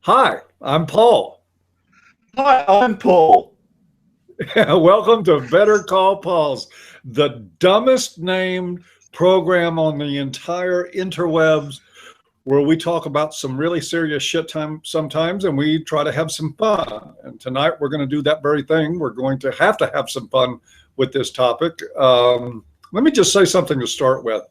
Hi, I'm Paul. Hi, I'm Paul. Welcome to Better Call Paul's, the dumbest named program on the entire interwebs, where we talk about some really serious shit sometimes, and we try to have some fun. And tonight we're going to do that very thing. We're going to have some fun with this topic. Let me just say something to start with.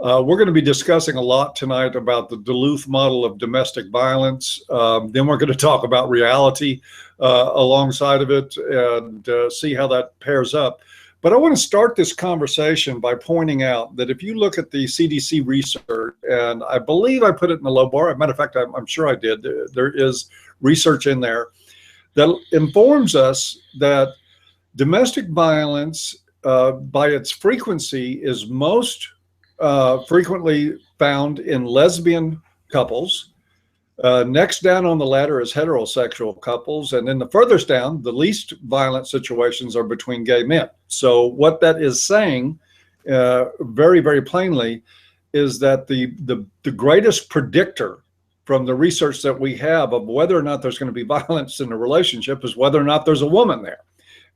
We're going to be discussing a lot tonight about the Duluth model of domestic violence. Then we're going to talk about reality alongside of it and see how that pairs up. But I want to start this conversation by pointing out that if you look at the CDC research, and I believe I put it in the low bar, as a matter of fact, I'm sure I did, there is research in there that informs us that domestic violence by its frequency is most frequently found in lesbian couples. Next down on the ladder is heterosexual couples. And then the furthest down, the least violent situations are between gay men. So what that is saying very, very plainly is that the greatest predictor from the research that we have of whether or not there's going to be violence in a relationship is whether or not there's a woman there.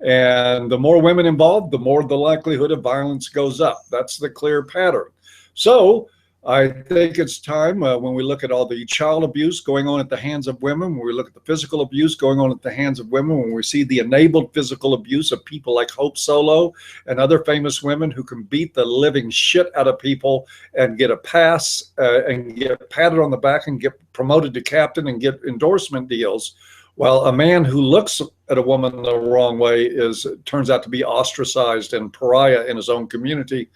And the more women involved, the more the likelihood of violence goes up. That's the clear pattern. So I think it's time when we look at all the child abuse going on at the hands of women, when we look at the physical abuse going on at the hands of women, when we see the enabled physical abuse of people like Hope Solo and other famous women who can beat the living shit out of people and get a pass and get patted on the back and get promoted to captain and get endorsement deals, while a man who looks at a woman the wrong way turns out to be ostracized and pariah in his own community.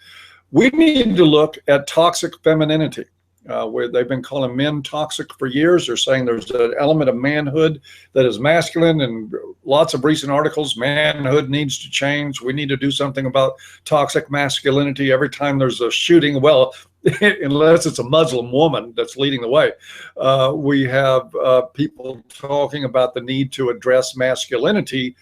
We need to look at toxic femininity, where they've been calling men toxic for years. They're saying there's an element of manhood that is masculine, and lots of recent articles, manhood needs to change. We need to do something about toxic masculinity. Every time there's a shooting, well, unless it's a Muslim woman that's leading the way, we have people talking about the need to address masculinity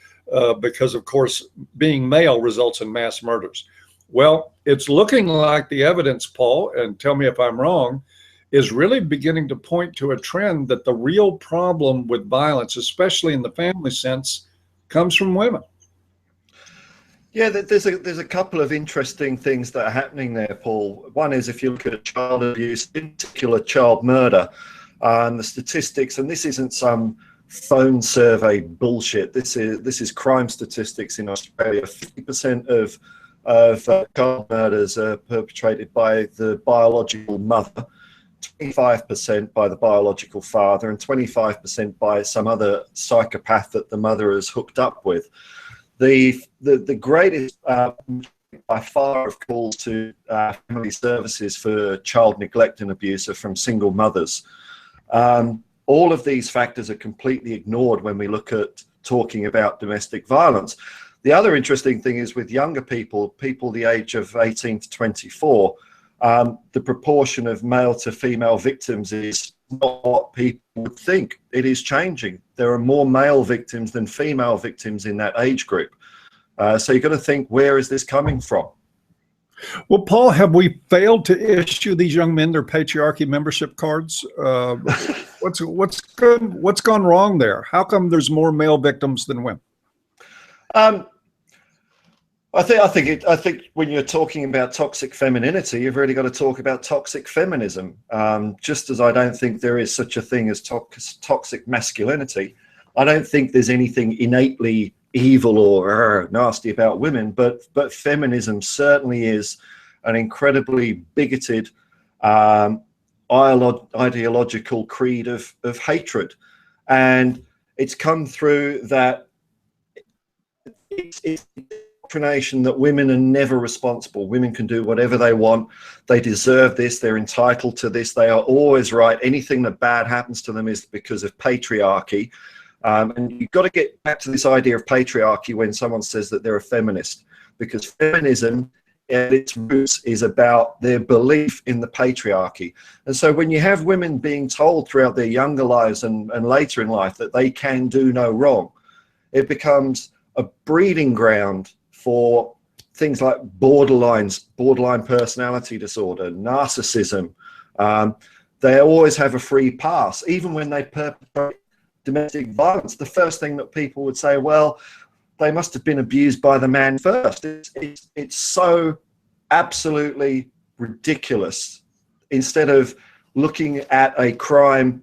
because, of course, being male results in mass murders. Well, it's looking like the evidence, Paul, and tell me if I'm wrong, is really beginning to point to a trend that the real problem with violence, especially in the family sense, comes from women. Yeah, there's a couple of interesting things that are happening there, Paul. One is if you look at child abuse, in particular child murder, and the statistics, and this isn't some phone survey bullshit. This is crime statistics in Australia. 50% of child murders are perpetrated by the biological mother, 25% by the biological father, and 25% by some other psychopath that the mother is hooked up with. The greatest by far of calls to family services for child neglect and abuse are from single mothers. All of these factors are completely ignored when we look at talking about domestic violence. The other interesting thing is with younger people the age of 18 to 24, the proportion of male to female victims is not what people would think. It is changing. There are more male victims than female victims in that age group. So you've got to think, where is this coming from? Well, Paul, have we failed to issue these young men their patriarchy membership cards? What's gone wrong there? How come there's more male victims than women? I think when you're talking about toxic femininity, you've really got to talk about toxic feminism. Just as I don't think there is such a thing as toxic masculinity, I don't think there's anything innately evil or nasty about women, but feminism certainly is an incredibly bigoted ideological creed of hatred, and it's come through that it's indoctrination that women are never responsible. Women can do whatever they want. They deserve this. They're entitled to this. They are always right. Anything that bad happens to them is because of patriarchy. And you've got to get back to this idea of patriarchy when someone says that they're a feminist, because feminism at its roots is about their belief in the patriarchy. And so when you have women being told throughout their younger lives and later in life that they can do no wrong, it becomes a breeding ground for things like borderline personality disorder, narcissism, They always have a free pass. Even when they perpetrate domestic violence, the first thing that people would say, well, they must have been abused by the man first. It's so absolutely ridiculous. Instead of looking at a crime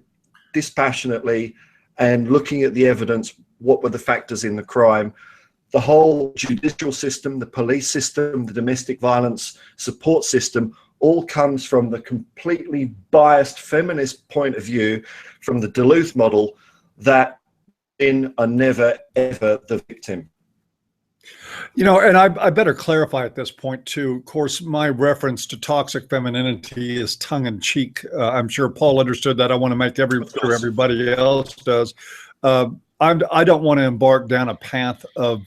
dispassionately and looking at the evidence, what were the factors in the crime, the whole judicial system, the police system, the domestic violence support system all comes from the completely biased feminist point of view from the Duluth model that men are never, ever the victim. You know, and I better clarify at this point too. Of course, my reference to toxic femininity is tongue in cheek. I'm sure Paul understood that. I want to make sure everybody else does. I don't want to embark down a path of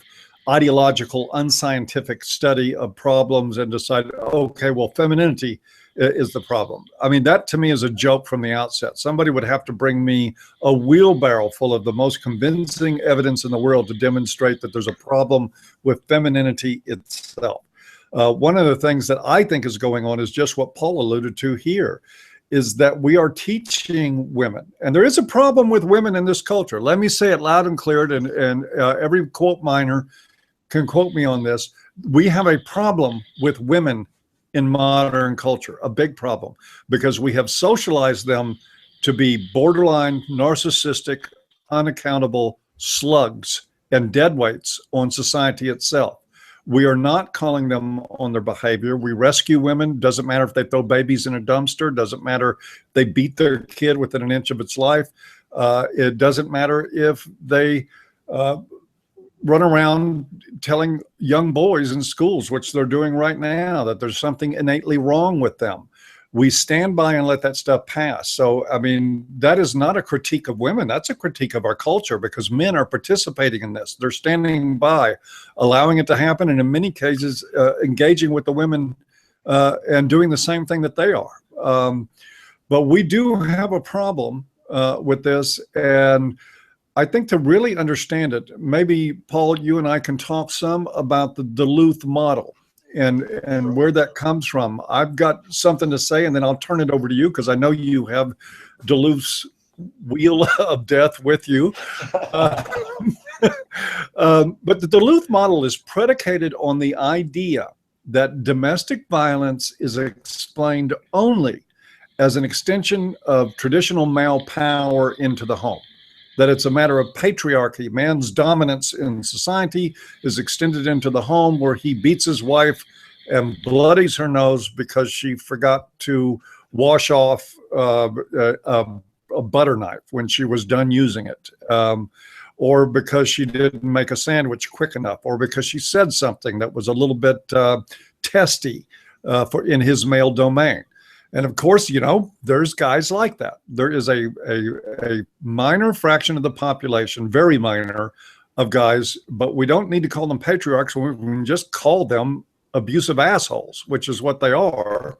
ideological, unscientific study of problems and decide, okay, well, femininity is the problem. I mean, that to me is a joke from the outset. Somebody would have to bring me a wheelbarrow full of the most convincing evidence in the world to demonstrate that there's a problem with femininity itself. One of the things that I think is going on is just what Paul alluded to here, is that we are teaching women, and there is a problem with women in this culture. Let me say it loud and clear, and every quote miner can quote me on this. We have a problem with women in modern culture, a big problem, because we have socialized them to be borderline narcissistic, unaccountable slugs and deadweights on society itself. We are not calling them on their behavior. We rescue women. Doesn't matter if they throw babies in a dumpster. Doesn't matter if they beat their kid within an inch of its life. It doesn't matter if they run around telling young boys in schools, which they're doing right now, that there's something innately wrong with them. We stand by and let that stuff pass. So, I mean, that is not a critique of women. That's a critique of our culture, because men are participating in this. They're standing by, allowing it to happen, and in many cases, engaging with the women and doing the same thing that they are. But we do have a problem with this, and I think to really understand it, maybe, Paul, you and I can talk some about the Duluth model and where that comes from. I've got something to say, and then I'll turn it over to you, because I know you have Duluth's wheel of death with you. But the Duluth model is predicated on the idea that domestic violence is explained only as an extension of traditional male power into the home. That it's a matter of patriarchy. Man's dominance in society is extended into the home, where he beats his wife and bloodies her nose because she forgot to wash off a butter knife when she was done using it, or because she didn't make a sandwich quick enough, or because she said something that was a little bit testy in his male domain. And of course, you know, there's guys like that. There is a minor fraction of the population, very minor, of guys, but we don't need to call them patriarchs. We can just call them abusive assholes, which is what they are.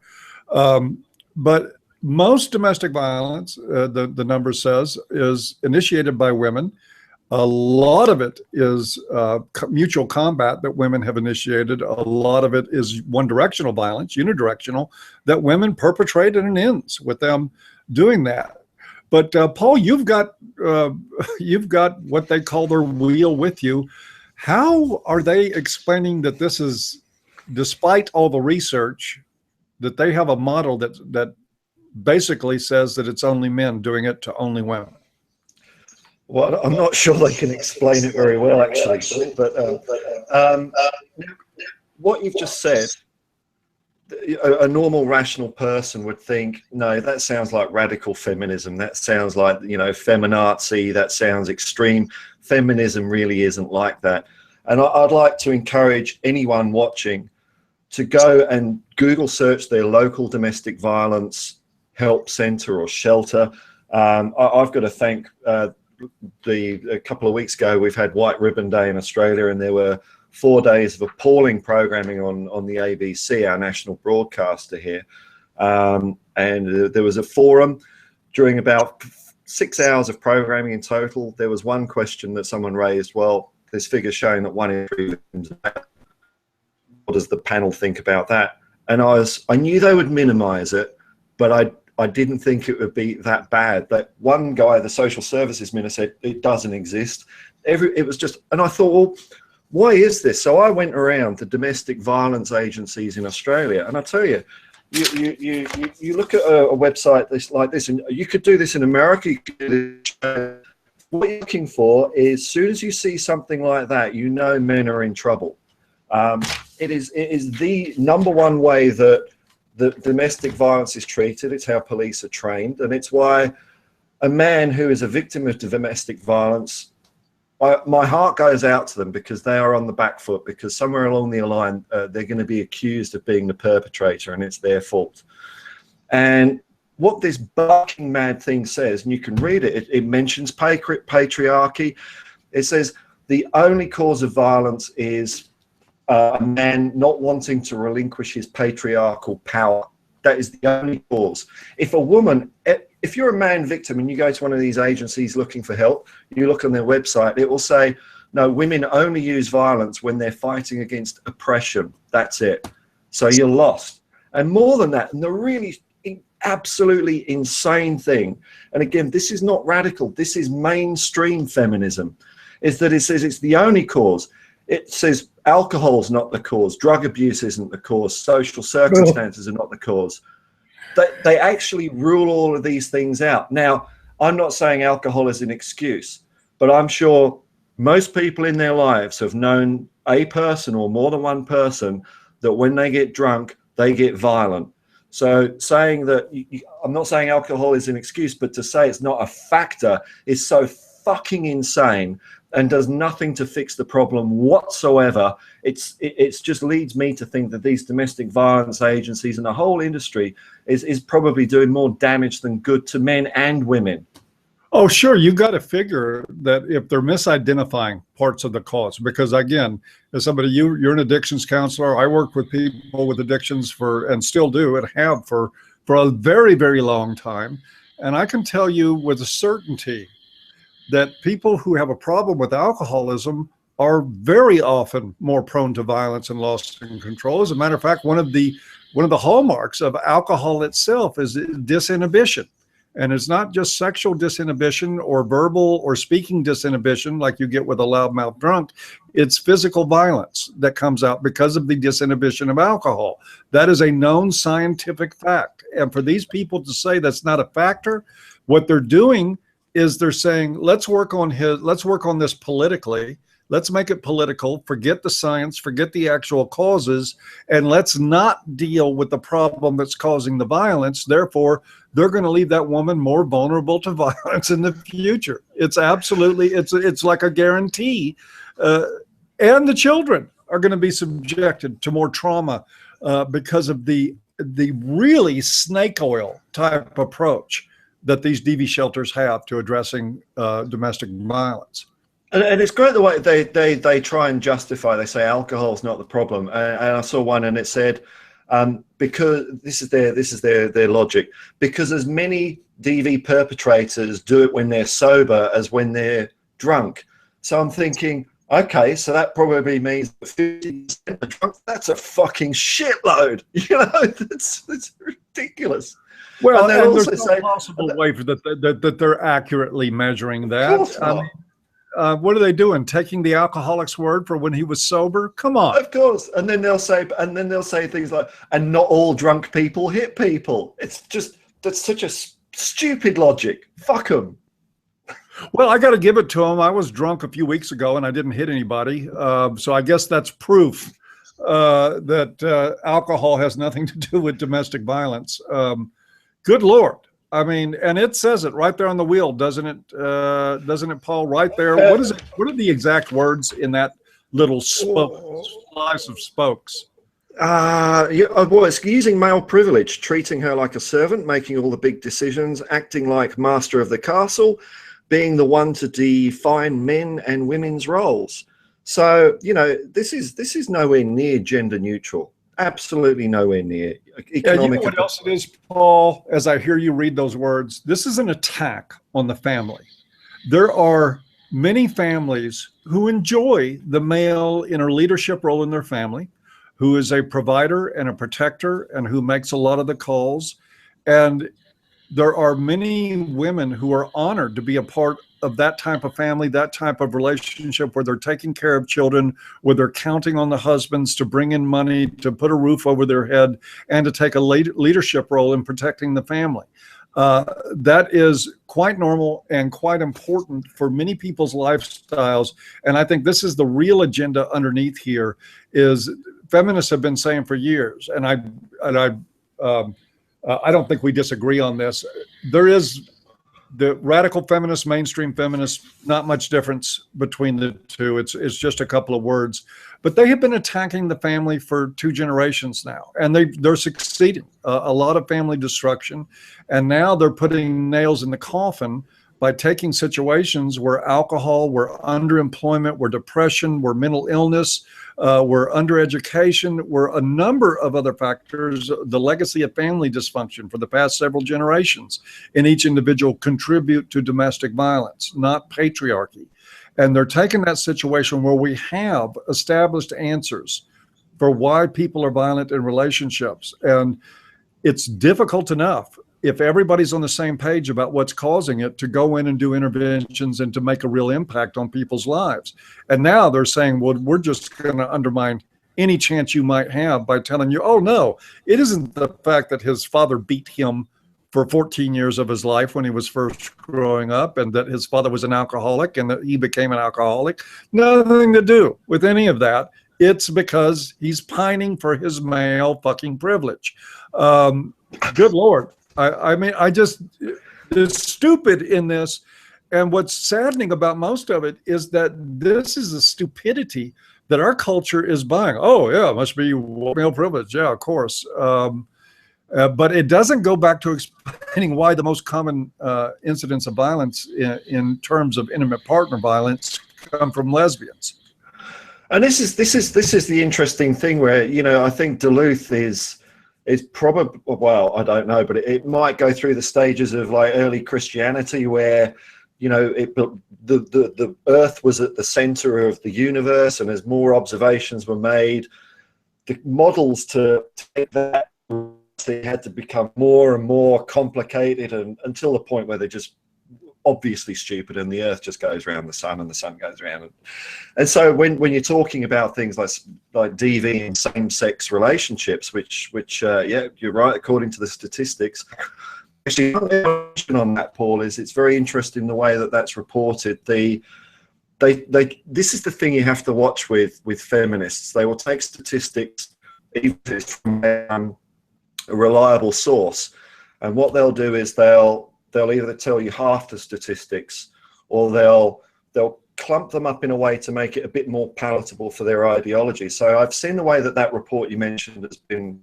But most domestic violence, the number says, is initiated by women. A lot of it is mutual combat that women have initiated. A lot of it is one-directional violence, unidirectional, that women perpetrate, and it ends with them doing that. But Paul, you've got what they call their wheel with you. How are they explaining that this is, despite all the research, that they have a model that basically says that it's only men doing it to only women? Well, I'm not sure they can explain it very well, actually. But what you've just said, a normal, rational person would think, no, that sounds like radical feminism. That sounds like, you know, feminazi. That sounds extreme. Feminism really isn't like that. And I'd like to encourage anyone watching to go and Google search their local domestic violence help center or shelter. I've got to thank a couple of weeks ago, we've had White Ribbon Day in Australia, and there were 4 days of appalling programming on the ABC, our national broadcaster here. And there was a forum during about 6 hours of programming in total. There was one question that someone raised, well, there's figures showing that 1 in 3 victims. What does the panel think about that? And I knew they would minimize it, but I didn't think it would be that bad. That one guy, the social services minister, said it doesn't exist. It was just, and I thought, well, why is this? So I went around to domestic violence agencies in Australia, and I tell you, you look at a website like this, and you could do this in America. You could do this. What you're looking for is, as soon as you see something like that, you know men are in trouble. It is the number one way that the domestic violence is treated. It's how police are trained, and it's why a man who is a victim of domestic violence, my heart goes out to them, because they are on the back foot, because somewhere along the line they're going to be accused of being the perpetrator, and it's their fault. And what this barking mad thing says, and you can read it, it mentions patriarchy. It says the only cause of violence is a man not wanting to relinquish his patriarchal power. That is the only cause. If a woman, if you're a man victim and you go to one of these agencies looking for help, you look on their website, it will say, no, women only use violence when they're fighting against oppression. That's it. So you're lost. And more than that, and the really absolutely insane thing, and again, this is not radical, this is mainstream feminism, is that it says it's the only cause. It says alcohol's not the cause, drug abuse isn't the cause, social circumstances are not the cause. They actually rule all of these things out. Now, I'm not saying alcohol is an excuse, but I'm sure most people in their lives have known a person or more than one person that when they get drunk, they get violent. So saying that, I'm not saying alcohol is an excuse, but to say it's not a factor is so fucking insane and does nothing to fix the problem whatsoever. It's just leads me to think that these domestic violence agencies and the whole industry is probably doing more damage than good to men and women. Oh, sure. You got to figure that if they're misidentifying parts of the cause, because again, as somebody, you're an addictions counselor. I worked with people with addictions and still do and have for a very, very long time. And I can tell you with a certainty that people who have a problem with alcoholism are very often more prone to violence and loss in control. As a matter of fact, one of the hallmarks of alcohol itself is disinhibition. And it's not just sexual disinhibition or verbal or speaking disinhibition like you get with a loudmouth drunk. It's physical violence that comes out because of the disinhibition of alcohol. That is a known scientific fact. And for these people to say that's not a factor, what they're doing is they're saying, let's work on this politically. Let's make it political, forget the science, forget the actual causes, and let's not deal with the problem that's causing the violence. Therefore, they're going to leave that woman more vulnerable to violence in the future. It's absolutely, it's like a guarantee. And the children are going to be subjected to more trauma because of the really snake oil type approach that these DV shelters have to addressing domestic violence. And it's great the way they try and justify. They say alcohol is not the problem. And I saw one, and it said because this is their logic. Because as many DV perpetrators do it when they're sober as when they're drunk. So I'm thinking, okay, so that probably means 50% are drunk. That's a fucking shitload. You know, it's ridiculous. Well, and there's no possible way that they're accurately measuring that. Of course not. What are they doing? Taking the alcoholic's word for when he was sober? Come on. Of course. And then they'll say things like, and not all drunk people hit people. It's just, that's such a stupid logic. Fuck them. Well, I got to give it to them. I was drunk a few weeks ago and I didn't hit anybody. So I guess that's proof that alcohol has nothing to do with domestic violence. Good Lord. I mean, and it says it right there on the wheel, doesn't it? Doesn't it, Paul? Right there. What is it? What are the exact words in that little slice of spokes? Well, it's using male privilege, treating her like a servant, making all the big decisions, acting like master of the castle, being the one to define men and women's roles. So, you know, this is nowhere near gender neutral. Absolutely nowhere near. Yeah, you know what else it is, Paul, as I hear you read those words? This is an attack on the family. There are many families who enjoy the male in a leadership role in their family, who is a provider and a protector and who makes a lot of the calls. And there are many women who are honored to be a part of that type of family, that type of relationship where they're taking care of children, where they're counting on the husbands to bring in money, to put a roof over their head, and to take a leadership role in protecting the family. That is quite normal and quite important for many people's lifestyles. And I think this is the real agenda underneath here. Is feminists have been saying for years, and I don't think we disagree on this. There is the radical feminists, mainstream feminists, not much difference between the two. It's just a couple of words, but they have been attacking the family for 2 generations now, and they're succeeding. A lot of family destruction, and now they're putting nails in the coffin by taking situations where alcohol, where underemployment, where depression, where mental illness, where undereducation, where a number of other factors, the legacy of family dysfunction for the past several generations in each individual contribute to domestic violence, not patriarchy. And they're taking that situation where we have established answers for why people are violent in relationships. And it's difficult enough, if everybody's on the same page about what's causing it, to go in and do interventions and to make a real impact on people's lives. And now they're saying, well, we're just going to undermine any chance you might have by telling you, oh, no, it isn't the fact that his father beat him for 14 years of his life when he was first growing up, and that his father was an alcoholic and that he became an alcoholic. Nothing to do with any of that. It's because he's pining for his male fucking privilege. Good Lord. I mean, it's stupid in this. And what's saddening about most of it is that this is a stupidity that our culture is buying. Oh, yeah, it must be male privilege. Yeah, of course. But it doesn't go back to explaining why the most common incidents of violence in terms of intimate partner violence come from lesbians. And this is the interesting thing where, you know, I think Duluth is probably, well, I don't know, but it might go through the stages of like early Christianity where, you know, the earth was at the center of the universe, and as more observations were made, the models to take that, they had to become more and more complicated, and until the point where they're just obviously stupid, and the earth just goes around the sun and the sun goes around. And so when you're talking about things like DV and same-sex relationships, which yeah, you're right, according to the statistics. Actually, on that, Paul, is it's very interesting the way that that's reported. This is the thing you have to watch with feminists. They will take statistics even if it's from a reliable source, and what they'll do is they'll either tell you half the statistics, or they'll clump them up in a way to make it a bit more palatable for their ideology. So I've seen the way that report you mentioned has been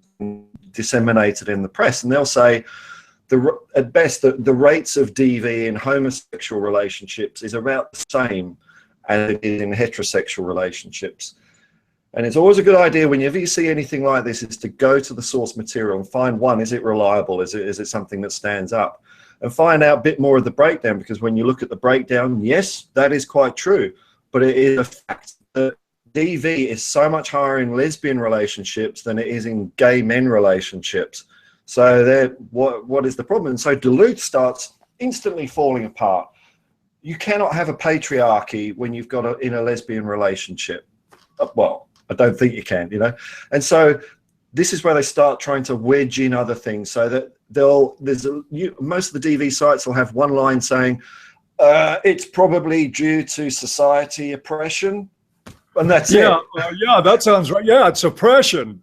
disseminated in the press, and they'll say at best the rates of DV in homosexual relationships is about the same as it is in heterosexual relationships. And it's always a good idea whenever you see anything like this is to go to the source material and find, one, is it reliable? Is it something that stands up? And find out a bit more of the breakdown, because when you look at the breakdown, yes, that is quite true, but it is a fact that DV is so much higher in lesbian relationships than it is in gay men relationships. So what is the problem? And so Duluth starts instantly falling apart. You cannot have a patriarchy when you've got in a lesbian relationship. Well, I don't think you can, you know. And so this is where they start trying to wedge in other things, so that most of the DV sites will have one line saying, it's probably due to society oppression, and that's it. Yeah, that sounds right. Yeah, it's oppression.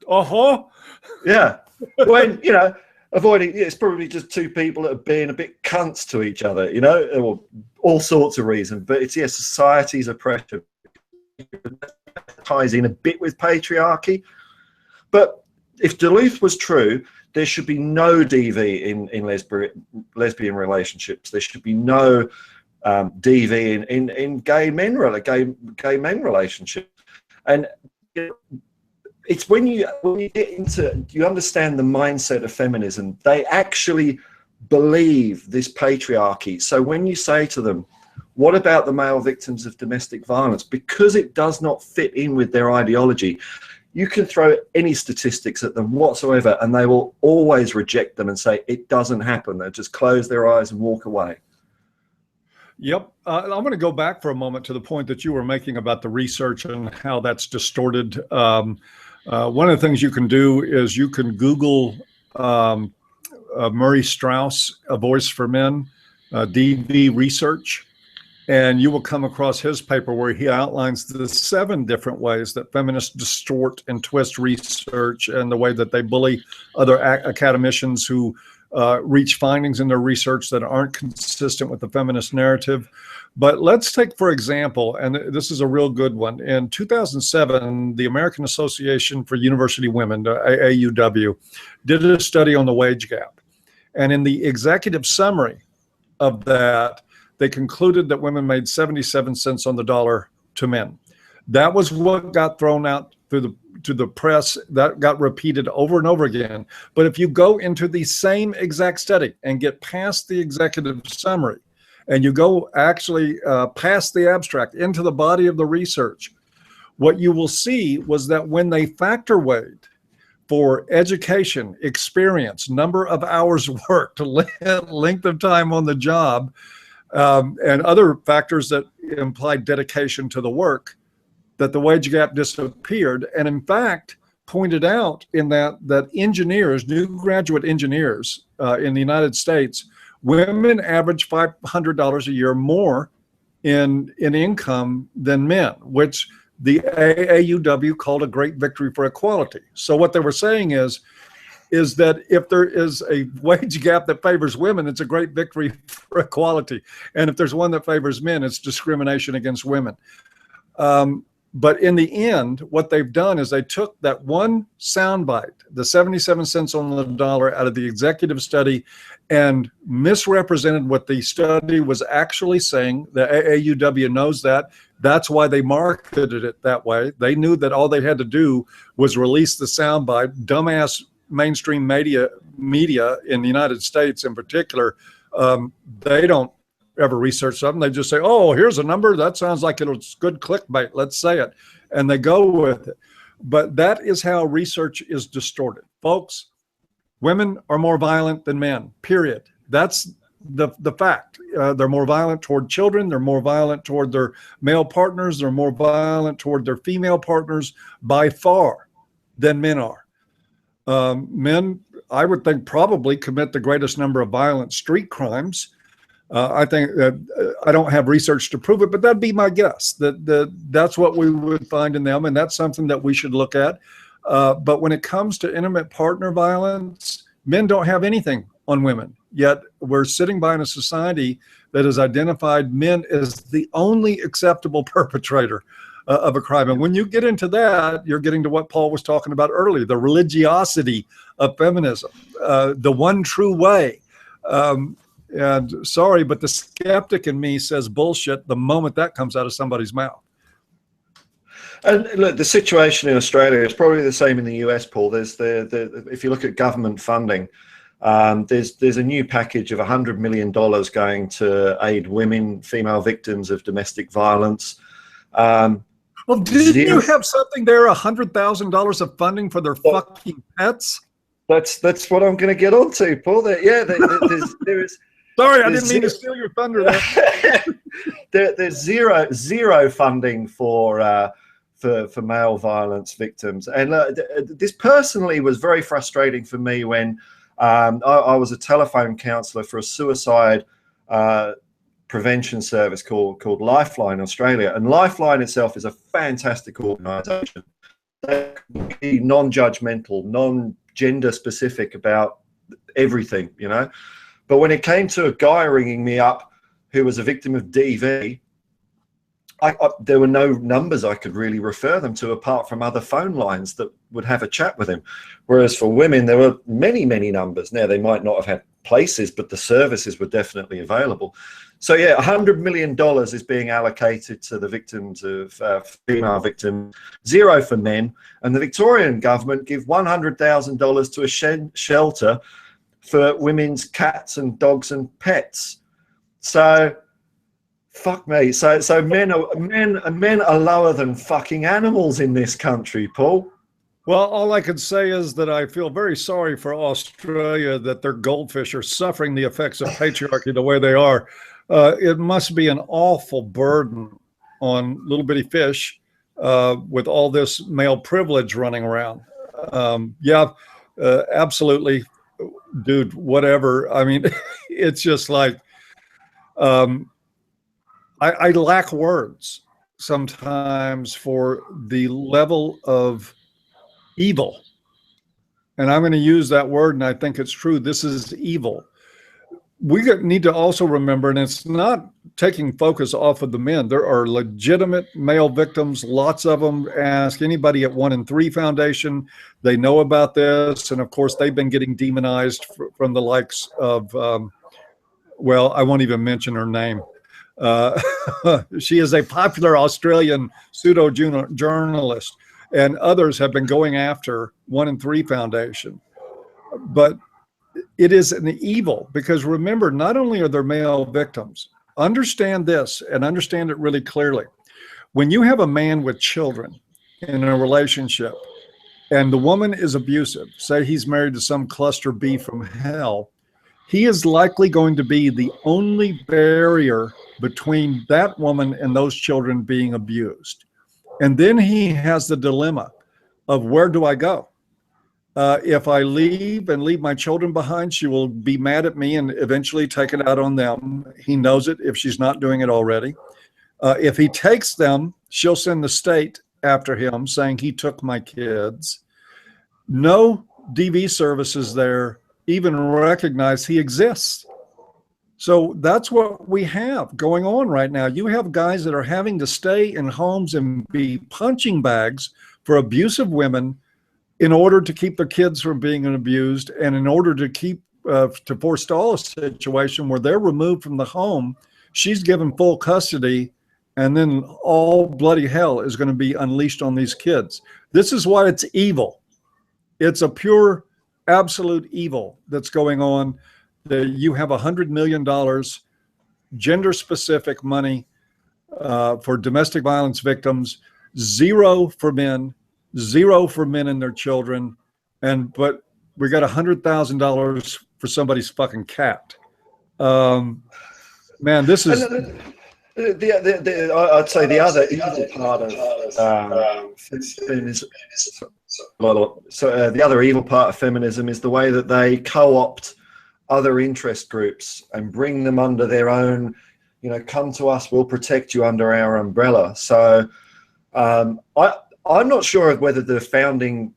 Yeah, when, you know, avoiding, it's probably just two people that are being a bit cunts to each other, you know, or all sorts of reasons. But it's, society's oppression ties in a bit with patriarchy. But if Duluth was true, there should be no DV in lesbian relationships. There should be no DV in gay men relationships. And it's when you get into, you understand the mindset of feminism. They actually believe this patriarchy. So when you say to them, what about the male victims of domestic violence? Because it does not fit in with their ideology, You can throw any statistics at them whatsoever, and they will always reject them and say it doesn't happen. They'll just close their eyes and walk away. Yep. I'm going to go back for a moment to the point that you were making about the research and how that's distorted. One of the things you can do is you can Google Murray Strauss, A Voice for Men, DV research, and you will come across his paper where he outlines the 7 different ways that feminists distort and twist research and the way that they bully other academicians who reach findings in their research that aren't consistent with the feminist narrative. But let's take, for example, and this is a real good one. In 2007, the American Association for University Women, the AAUW, did a study on the wage gap. And in the executive summary of that, they concluded that women made 77 cents on the dollar to men. That was what got thrown out to the press. That got repeated over and over again. But if you go into the same exact study and get past the executive summary, and you go actually past the abstract into the body of the research, what you will see was that when they factor weighed for education, experience, number of hours worked, length of time on the job, and other factors that imply dedication to the work, that the wage gap disappeared, and in fact pointed out in that engineers, new graduate engineers in the United States, women average $500 a year more in income than men, which the AAUW called a great victory for equality. So what they were saying is that if there is a wage gap that favors women, it's a great victory for equality. And if there's one that favors men, it's discrimination against women. But in the end, what they've done is they took that one soundbite, the 77 cents on the dollar, out of the executive study and misrepresented what the study was actually saying. The AAUW knows that. That's why they marketed it that way. They knew that all they had to do was release the soundbite. Dumbass mainstream media in the United States in particular, they don't ever research something. They just say, oh, here's a number. That sounds like it's good clickbait. Let's say it. And they go with it. But that is how research is distorted. Folks, women are more violent than men, period. That's the fact. They're more violent toward children. They're more violent toward their male partners. They're more violent toward their female partners by far than men are. Men, I would think, probably commit the greatest number of violent street crimes. I think I don't have research to prove it, but that'd be my guess, that's what we would find in them, and that's something that we should look at. But when it comes to intimate partner violence, men don't have anything on women, yet we're sitting by in a society that has identified men as the only acceptable perpetrator of a crime. And when you get into that, you're getting to what Paul was talking about earlier, the religiosity of feminism, the one true way. And sorry, but the skeptic in me says bullshit the moment that comes out of somebody's mouth. And look, the situation in Australia is probably the same in the US, Paul. There's if you look at government funding, there's a new package of $100 million going to aid women, female victims of domestic violence. Well, didn't you have something there, $100,000 of funding for their fucking pets? That's what I'm going to get onto, Paul. There is. Sorry, I didn't mean to steal your thunder there. There's zero funding for male violence victims, and this personally was very frustrating for me when I was a telephone counsellor for a suicide prevention service called Lifeline Australia, and Lifeline itself is a fantastic organisation. They're non-judgmental, non-gender specific about everything, you know. But when it came to a guy ringing me up who was a victim of DV, there were no numbers I could really refer them to apart from other phone lines that would have a chat with him. Whereas for women, there were many, many numbers. Now, they might not have had places, but the services were definitely available. So, yeah, $100 million is being allocated to the victims of female victims, zero for men. And the Victorian government give $100,000 to a shelter for women's cats and dogs and pets. So fuck me. So men are lower than fucking animals in this country, Paul. Well, all I can say is that I feel very sorry for Australia that their goldfish are suffering the effects of patriarchy the way they are. It must be an awful burden on little bitty fish with all this male privilege running around. Yeah, absolutely, dude, whatever. I mean, it's just like um, I lack words sometimes for the level of evil. And I'm going to use that word, and I think it's true. This is evil. We need to also remember, and it's not taking focus off of the men. There are legitimate male victims, lots of them. Ask anybody at 1 in 3 Foundation. They know about this. And of course, they've been getting demonized from the likes of, well, I won't even mention her name. She is a popular Australian pseudo journalist, and others have been going after 1 in 3 Foundation. But it is an evil because remember, not only are there male victims, understand this and understand it really clearly. When you have a man with children in a relationship and the woman is abusive, say he's married to some cluster B from hell, he is likely going to be the only barrier between that woman and those children being abused. And then he has the dilemma of where do I go? If I leave and leave my children behind, she will be mad at me and eventually take it out on them. He knows it if she's not doing it already. If he takes them, she'll send the state after him saying he took my kids. No DV services there even recognize he exists. So that's what we have going on right now. You have guys that are having to stay in homes and be punching bags for abusive women in order to keep their kids from being abused, and in order to keep to forestall a situation where they're removed from the home, she's given full custody, and then all bloody hell is going to be unleashed on these kids. This is why it's evil. It's a pure, absolute evil that's going on. You have $100 million gender-specific money for domestic violence victims, zero for men, zero for men and their children, but we got $100,000 for somebody's fucking cat. Man, this is. I'd say the other evil part of feminism. The other evil part of feminism is the way that they co-opt other interest groups and bring them under their own. Come to us, we'll protect you under our umbrella. So I'm not sure of whether the founding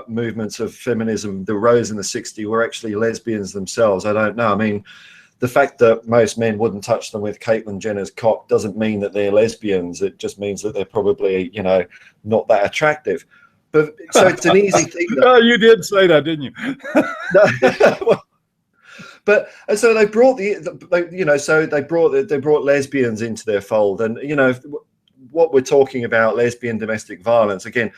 movements of feminism that rose in the 60s were actually lesbians themselves. I don't know. I mean, the fact that most men wouldn't touch them with Caitlyn Jenner's cock doesn't mean that they're lesbians. It just means that they're probably, not that attractive. But so it's an easy thing. Oh, you did say that, didn't you? Well, but so they brought they brought lesbians into their fold, and what we're talking about, lesbian domestic violence. Again,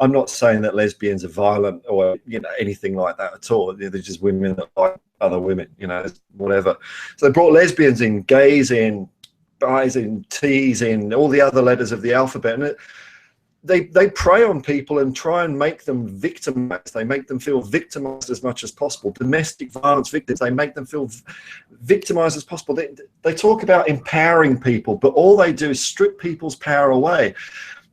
I'm not saying that lesbians are violent or anything like that at all. They're just women that like other women, whatever. So they brought lesbians in, gays in, bis in, T's in, all the other letters of the alphabet, and they prey on people and try and make them victimized. They make them feel victimized as much as possible. Domestic violence victims, they make them feel victimized as possible. They talk about empowering people, but all they do is strip people's power away.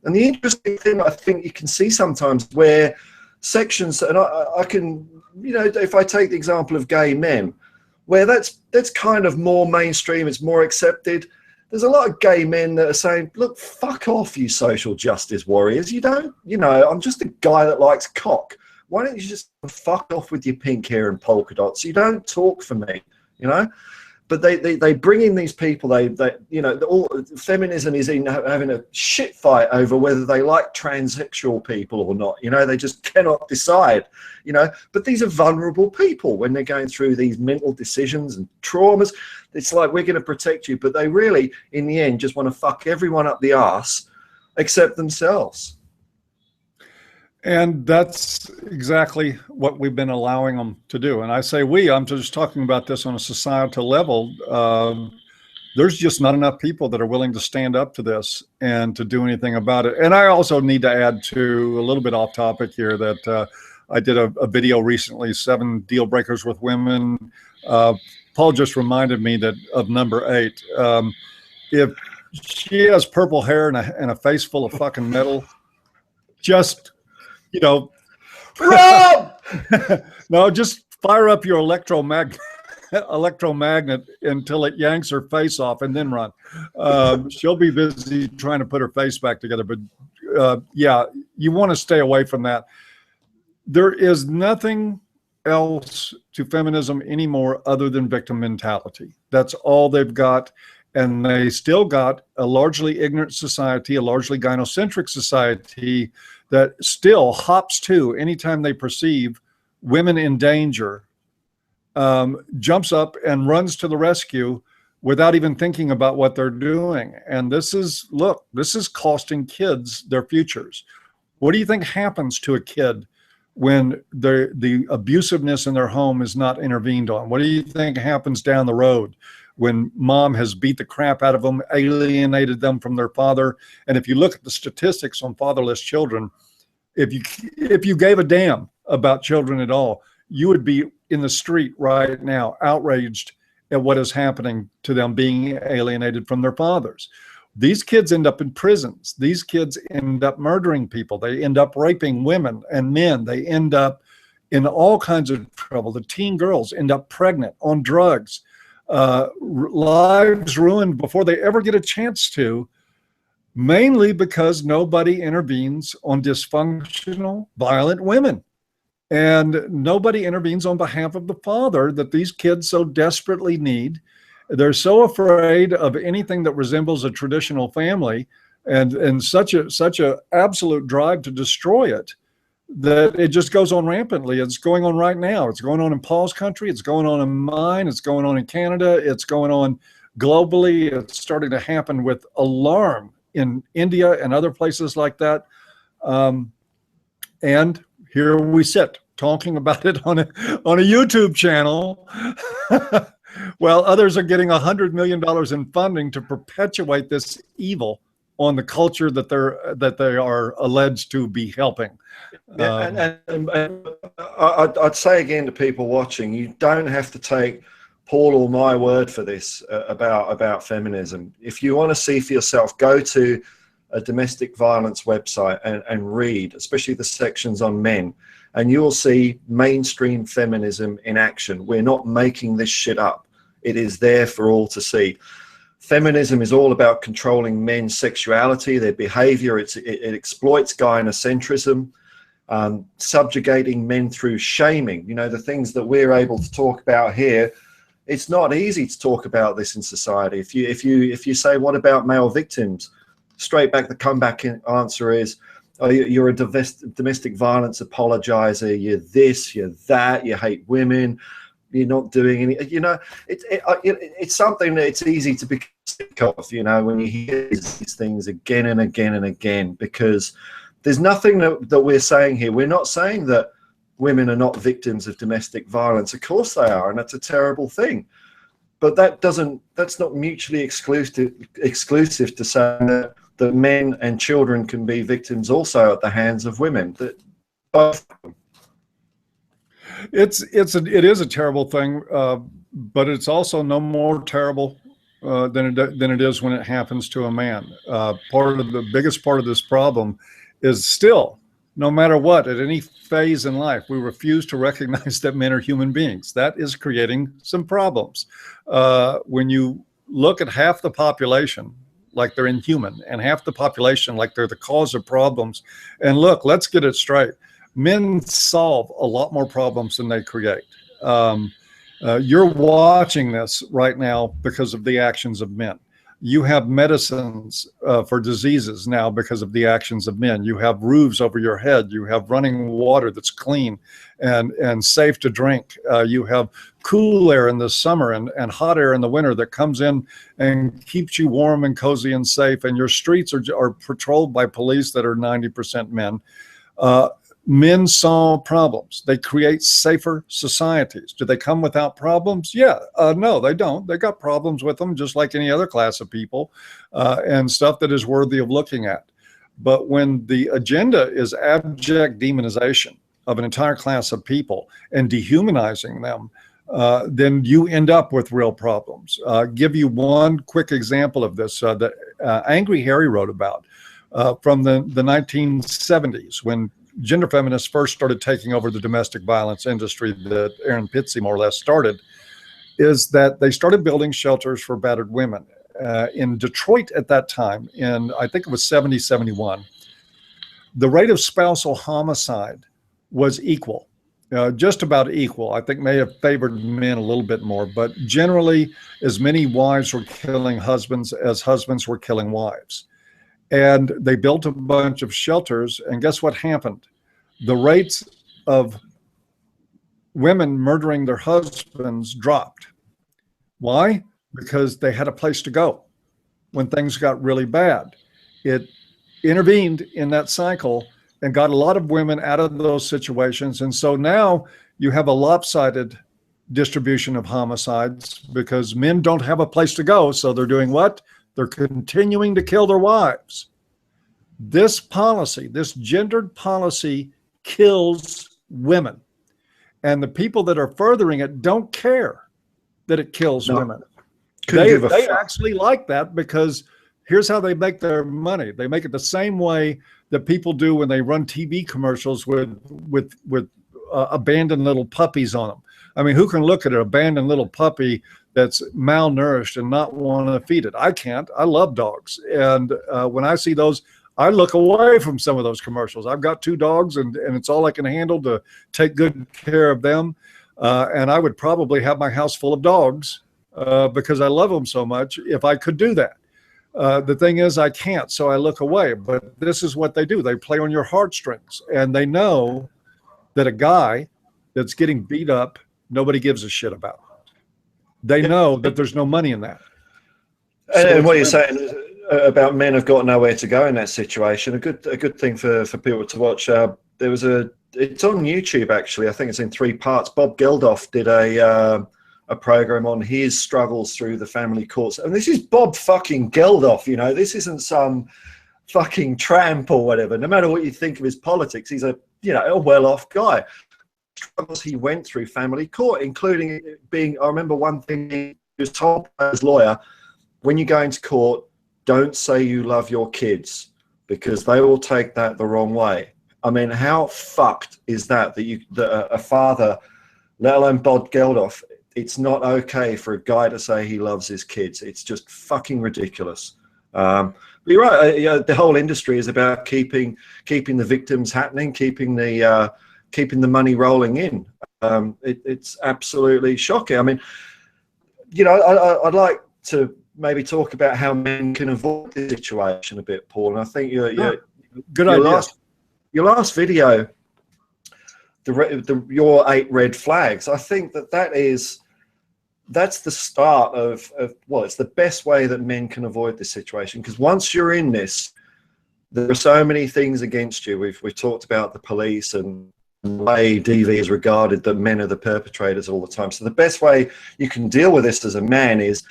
And the interesting thing I think you can see sometimes where sections, and I can, if I take the example of gay men, where that's kind of more mainstream, it's more accepted. There's a lot of gay men that are saying, look, fuck off, you social justice warriors. You don't, I'm just a guy that likes cock. Why don't you just fuck off with your pink hair and polka dots? You don't talk for me, But they bring in these people. All feminism is in having a shit fight over whether they like transsexual people or not. They just cannot decide. But these are vulnerable people when they're going through these mental decisions and traumas. It's like, we're going to protect you, but they really, in the end, just want to fuck everyone up the arse except themselves. And that's exactly what we've been allowing them to do. And I say we, I'm just talking about this on a societal level. there's just not enough people that are willing to stand up to this and to do anything about it. And I also need to add to, a little bit off topic here, that I did a video recently, 7 deal breakers with women. Paul just reminded me that of number 8. If she has purple hair and a face full of fucking metal, just, you know, no, just fire up your electromagnet until it yanks her face off, and then run. She'll be busy trying to put her face back together. But yeah, you want to stay away from that. There is nothing else to feminism anymore other than victim mentality. That's all they've got. And they still got a largely ignorant society, a largely gynocentric society that still hops to anytime they perceive women in danger, jumps up and runs to the rescue without even thinking about what they're doing. And this is, look, this is costing kids their futures. What do you think happens to a kid when the abusiveness in their home is not intervened on? What do you think happens down the road when mom has beat the crap out of them, alienated them from their father? And if you look at the statistics on fatherless children, if you gave a damn about children at all, you would be in the street right now, outraged at what is happening to them being alienated from their fathers. These kids end up in prisons. These kids end up murdering people. They end up raping women and men. They end up in all kinds of trouble. The teen girls end up pregnant, on drugs, lives ruined before they ever get a chance to, mainly because nobody intervenes on dysfunctional, violent women. And nobody intervenes on behalf of the father that these kids so desperately need. They're so afraid of anything that resembles a traditional family, and such a absolute drive to destroy it, that it just goes on rampantly. It's going on right now. It's going on in Paul's country. It's going on in mine. It's going on in Canada. It's going on globally. It's starting to happen with alarm in India and other places like that. And here we sit talking about it on a YouTube channel. Well, others are getting $100 million in funding to perpetuate this evil on the culture that they are alleged to be helping. Yeah, I'd say again to people watching, you don't have to take Paul or my word for this about feminism. If you want to see for yourself, go to a domestic violence website and read, especially the sections on men, and you'll see mainstream feminism in action. We're not making this shit up. It is there for all to see. Feminism is all about controlling men's sexuality, their behavior. It exploits gynocentrism, subjugating men through shaming. You know, the things that we're able to talk about here, it's not easy to talk about this in society. If you say, what about male victims? Straight back, the comeback answer is, oh, you're a domestic violence apologizer. You're this, you're that. You hate women. You're not doing any. You know, it's something that it's easy to be sick of. You know, when you hear these things again and again and again, because there's nothing that we're saying here. We're not saying that women are not victims of domestic violence. Of course they are, and that's a terrible thing. But that's not mutually exclusive to say that men and children can be victims also at the hands of women. It is a terrible thing, but it's also no more terrible than it is when it happens to a man. The biggest part of this problem is still, no matter what, at any phase in life, we refuse to recognize that men are human beings. That is creating some problems. When you look at half the population like they're inhuman, and half the population like they're the cause of problems. And look, let's get it straight. Men solve a lot more problems than they create. You're watching this right now because of the actions of men. You have medicines for diseases now because of the actions of men. You have roofs over your head. You have running water that's clean and safe to drink. You have cool air in the summer and hot air in the winter that comes in and keeps you warm and cozy and safe. And your streets are patrolled by police that are 90% men. Men solve problems. They create safer societies. Do they come without problems? Yeah. No, they don't. They got problems with them, just like any other class of people, and stuff that is worthy of looking at. But when the agenda is abject demonization of an entire class of people and dehumanizing them, then you end up with real problems. Give you one quick example of this that Angry Harry wrote about from the 1970s, when gender feminists first started taking over the domestic violence industry that Aaron Pitsey more or less started, is that they started building shelters for battered women. In Detroit at that time, in I think it was 70, 71, the rate of spousal homicide was equal, just about equal. I think may have favored men a little bit more, but generally as many wives were killing husbands as husbands were killing wives. And they built a bunch of shelters, and guess what happened? The rates of women murdering their husbands dropped. Why? Because they had a place to go when things got really bad. It intervened in that cycle and got a lot of women out of those situations. And so now you have a lopsided distribution of homicides because men don't have a place to go. So they're doing what? They're continuing to kill their wives. This policy, this gendered policy, kills women. And the people that are furthering it don't care that it kills women. They actually like that, because here's how they make their money. They make it the same way that people do when they run TV commercials with abandoned little puppies on them. I mean, who can look at an abandoned little puppy that's malnourished and not want to feed it? I can't. I love dogs. And when I see those, I look away from some of those commercials. I've got 2 dogs, and it's all I can handle to take good care of them. And I would probably have my house full of dogs because I love them so much if I could do that. The thing is, I can't, so I look away. But this is what they do. They play on your heartstrings, and they know that a guy that's getting beat up, nobody gives a shit about. They know that there's no money in that. And what you're saying about men have got nowhere to go in that situation. A good thing for people to watch. It's on YouTube actually. I think it's in 3 parts. Bob Geldof did a program on his struggles through the family courts, and this is Bob fucking Geldof. You know, this isn't some fucking tramp or whatever. No matter what you think of his politics, he's a well-off guy. Struggles he went through family court, including being. I remember one thing he was told by his lawyer: when you go into court, don't say you love your kids, because they will take that the wrong way. I mean, how fucked is that a father, let alone Bob Geldof, it's not okay for a guy to say he loves his kids. It's just fucking ridiculous. But you're right. The whole industry is about keeping the victims happening, keeping the money rolling in. It's absolutely shocking. I mean, I'd like to maybe talk about how men can avoid this situation a bit, Paul. And I think good idea. Your last video, your 8 red flags. I think that's the start of it's the best way that men can avoid this situation, because once you're in this, there are so many things against you. We've talked about the police and the way DV is regarded, that men are the perpetrators all the time. So the best way you can deal with this as a man is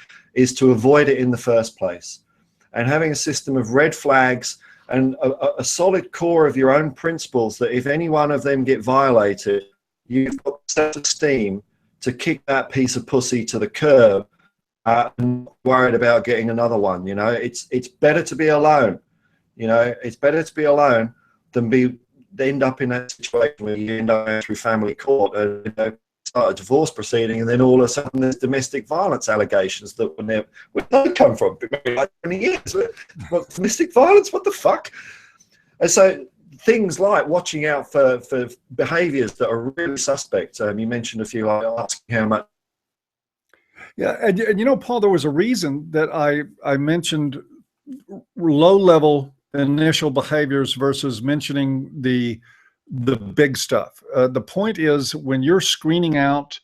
to avoid it in the first place, and having a system of red flags and a solid core of your own principles, that if any one of them get violated, you've got self-esteem to kick that piece of pussy to the curb, and worried about getting another one. It's better to be alone. It's better to be alone than end up in that situation where you end up going through family court and start a divorce proceeding, and then all of a sudden there's domestic violence allegations that where they come from. Maybe like 20 years. What, domestic violence? What the fuck? And so things like watching out for behaviours that are really suspect. You mentioned a few, like asking how much. Yeah, and Paul, there was a reason that I mentioned low-level initial behaviors versus mentioning the big stuff. The point is, when you're screening out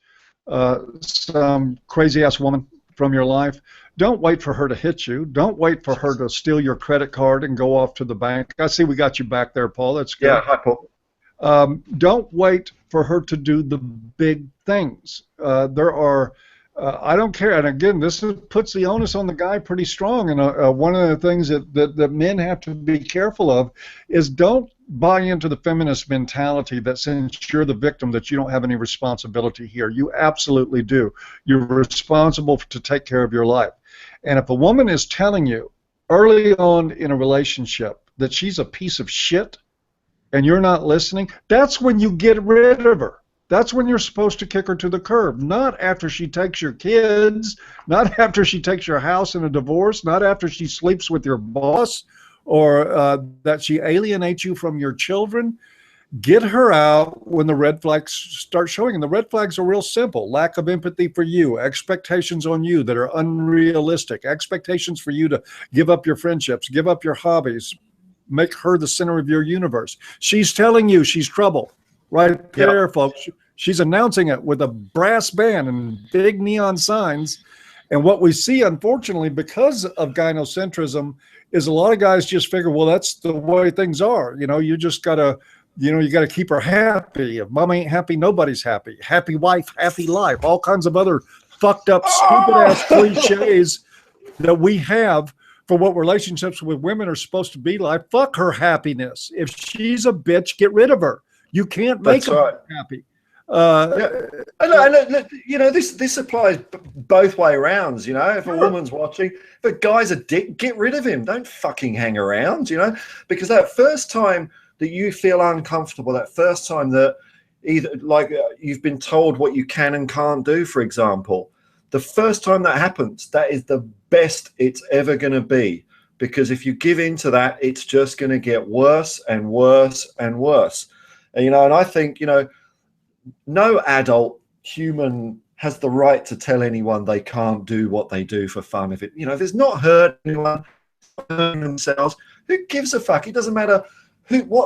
some crazy-ass woman from your life, don't wait for her to hit you. Don't wait for her to steal your credit card and go off to the bank. I see we got you back there, Paul. That's good. Yeah, hi, Paul. Don't wait for her to do the big things. There are, I don't care. And again, puts the onus on the guy pretty strong. And one of the things that men have to be careful of is don't buy into the feminist mentality that since you're the victim that you don't have any responsibility here. You absolutely do. You're responsible to take care of your life. And if a woman is telling you early on in a relationship that she's a piece of shit and you're not listening, that's when you get rid of her. That's when you're supposed to kick her to the curb, not after she takes your kids, not after she takes your house in a divorce, not after she sleeps with your boss, or that she alienates you from your children. Get her out when the red flags start showing. And the red flags are real simple. Lack of empathy for you, expectations on you that are unrealistic, expectations for you to give up your friendships, give up your hobbies, make her the center of your universe. She's telling you she's trouble. Right there, yep. Folks. She's announcing it with a brass band and big neon signs. And what we see, unfortunately, because of gynocentrism, is a lot of guys just figure, well, that's the way things are. You know, you just got to, you got to keep her happy. If mom ain't happy, nobody's happy. Happy wife, happy life. All kinds of other fucked up, stupid-ass cliches that we have for what relationships with women are supposed to be like. Fuck her happiness. If she's a bitch, get rid of her. You can't make her happy. This applies both way rounds. If a woman's watching, if a guy's a dick, get rid of him. Don't fucking hang around. Because that first time that you feel uncomfortable, that first time that either you've been told what you can and can't do, for example, the first time that happens, that is the best it's ever going to be. Because if you give in to that, it's just going to get worse and worse and worse. And I think, no adult human has the right to tell anyone they can't do what they do for fun. If it's not hurt anyone, hurting themselves, who gives a fuck? It doesn't matter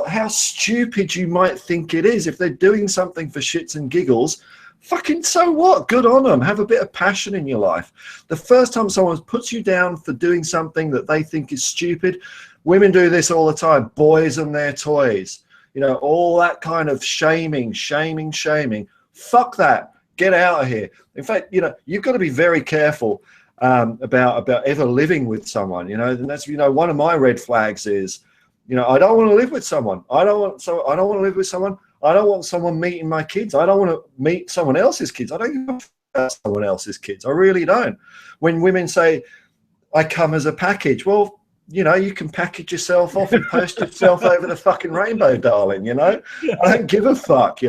how stupid you might think it is. If they're doing something for shits and giggles, fucking so what? Good on them. Have a bit of passion in your life. The first time someone puts you down for doing something that they think is stupid, women do this all the time. Boys and their toys. All that kind of shaming. Fuck that. Get out of here. In fact, you've got to be very careful about ever living with someone, and that's, one of my red flags is, I don't want to live with someone. I don't want to live with someone. I don't want someone meeting my kids. I don't want to meet someone else's kids. I don't give a fuck about someone else's kids. I really don't. When women say, I come as a package, well, you can package yourself off and post yourself over the fucking rainbow, darling, I don't give a fuck,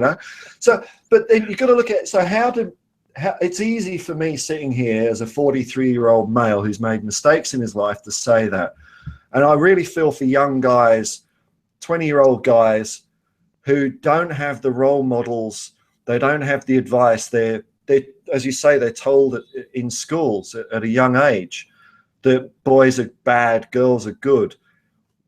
So, but then you've got to look at, so how it's easy for me sitting here as a 43-year-old male who's made mistakes in his life to say that. And I really feel for young guys, 20-year-old guys who don't have the role models, they don't have the advice. They're as you say, they're told in schools at a young age that boys are bad, girls are good.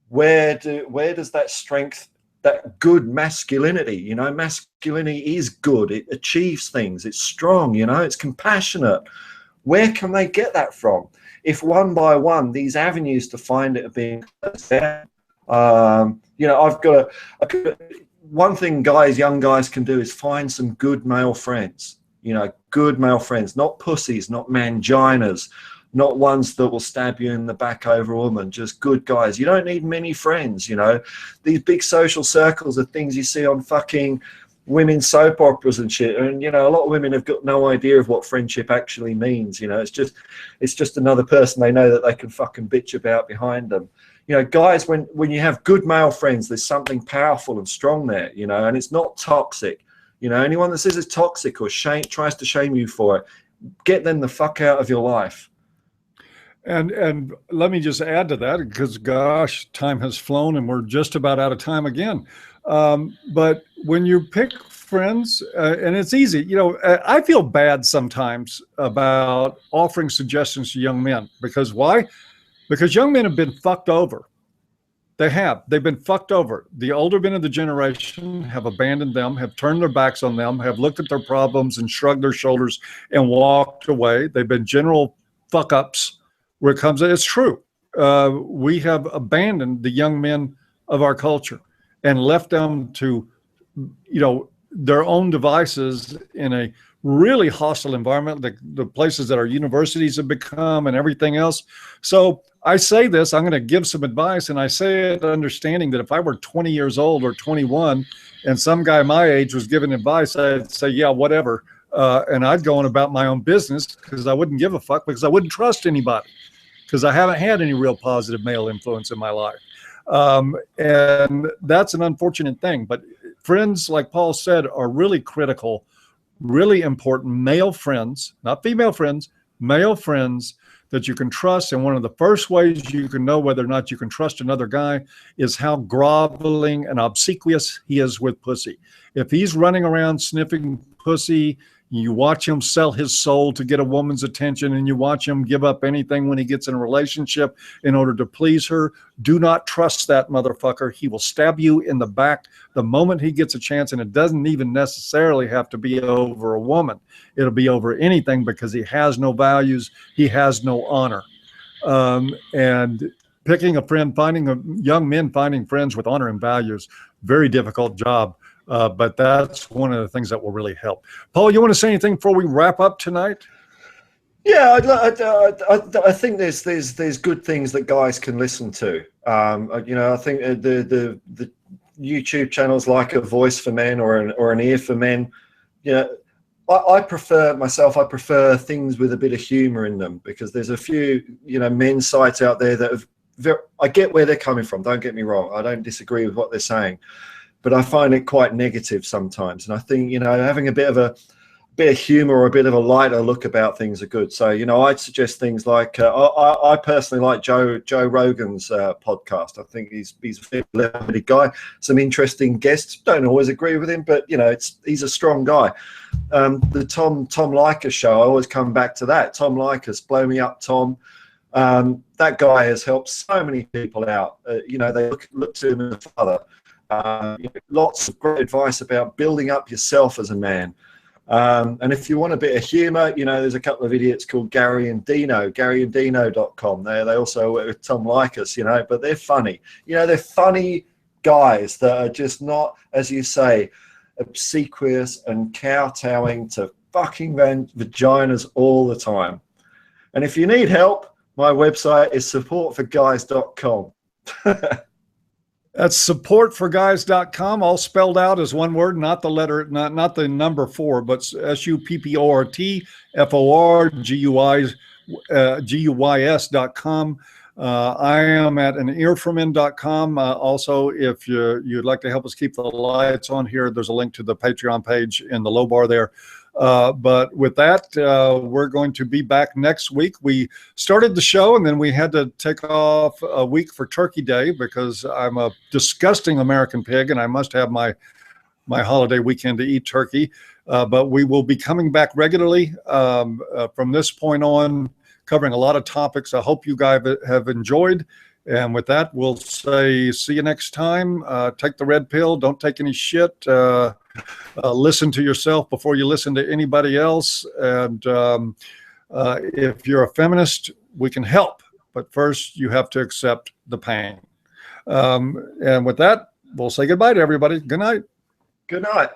Where does that strength, that good masculinity, masculinity is good. It achieves things. It's strong, it's compassionate. Where can they get that from? If one by one, these avenues to find it are being there, one thing young guys can do is find some good male friends, good male friends, not pussies, not manginas, not ones that will stab you in the back over a woman, just good guys. You don't need many friends, These big social circles are things you see on fucking women's soap operas and shit. And, a lot of women have got no idea of what friendship actually means, It's just another person they know that they can fucking bitch about behind them. Guys, when you have good male friends, there's something powerful and strong there, and it's not toxic. Anyone that says it's toxic or tries to shame you for it, get them the fuck out of your life. And let me just add to that, because gosh, time has flown and we're just about out of time again. But when you pick friends, and it's easy, I feel bad sometimes about offering suggestions to young men. Because why? Because young men have been fucked over. They've been fucked over. The older men of the generation have abandoned them, have turned their backs on them, have looked at their problems and shrugged their shoulders and walked away. They've been general fuck ups. Where it comes, it's true. We have abandoned the young men of our culture and left them to their own devices in a really hostile environment, the places that our universities have become and everything else. So I say this, I'm going to give some advice, and I say it understanding that if I were 20 years old or 21 and some guy my age was giving advice, I'd say, yeah, whatever. And I'd go on about my own business because I wouldn't give a fuck, because I wouldn't trust anybody, because I haven't had any real positive male influence in my life. And that's an unfortunate thing. But friends, like Paul said, are really critical, really important. Male friends, not female friends, male friends that you can trust. And one of the first ways you can know whether or not you can trust another guy is how groveling and obsequious he is with pussy. If he's running around sniffing pussy, you watch him sell his soul to get a woman's attention, and you watch him give up anything when he gets in a relationship in order to please her, do not trust that motherfucker. He will stab you in the back the moment he gets a chance, and it doesn't even necessarily have to be over a woman. It'll be over anything, because he has no values. He has no honor. And picking a friend, young men finding friends with honor and values, very difficult job. But that's one of the things that will really help. Paul, you want to say anything before we wrap up tonight? Yeah, I think there's good things that guys can listen to. I think the YouTube channels like A Voice for Men or an Ear for Men. I prefer things with a bit of humor in them, because there's a few men's sites out there that have I get where they're coming from. Don't get me wrong. I don't disagree with what they're saying, but I find it quite negative sometimes. And I think, having a bit of humor or a bit of a lighter look about things are good. So, I'd suggest things like, I personally like Joe Rogan's podcast. I think he's a fairly level-headed guy. Some interesting guests. Don't always agree with him, but, he's a strong guy. The Tom Likas show, I always come back to that. Tom Likas, Blow Me Up, Tom. That guy has helped so many people out. They look to him as a father. Lots of great advice about building up yourself as a man. And if you want a bit of humor, there's a couple of idiots called Gary and Dino, GaryandDino.com. They also work with Tom Likas, but they're funny. They're funny guys that are just not, as you say, obsequious and kowtowing to fucking vaginas all the time. And if you need help, my website is supportforguys.com. That's supportforguys.com, all spelled out as one word, not the letter, not the number 4, but supportforguys.com. I am at anearformen.com. Also, if you'd like to help us keep the lights on here, there's a link to the Patreon page in the low bar there. But with that, we're going to be back next week. We started the show and then we had to take off a week for Turkey Day because I'm a disgusting American pig and I must have my holiday weekend to eat turkey. But we will be coming back regularly from this point on, covering a lot of topics. I hope you guys have enjoyed. And with that, we'll say see you next time. Take the red pill. Don't take any shit. Listen to yourself before you listen to anybody else. And if you're a feminist, we can help. But first, you have to accept the pain. And with that, we'll say goodbye to everybody. Good night. Good night.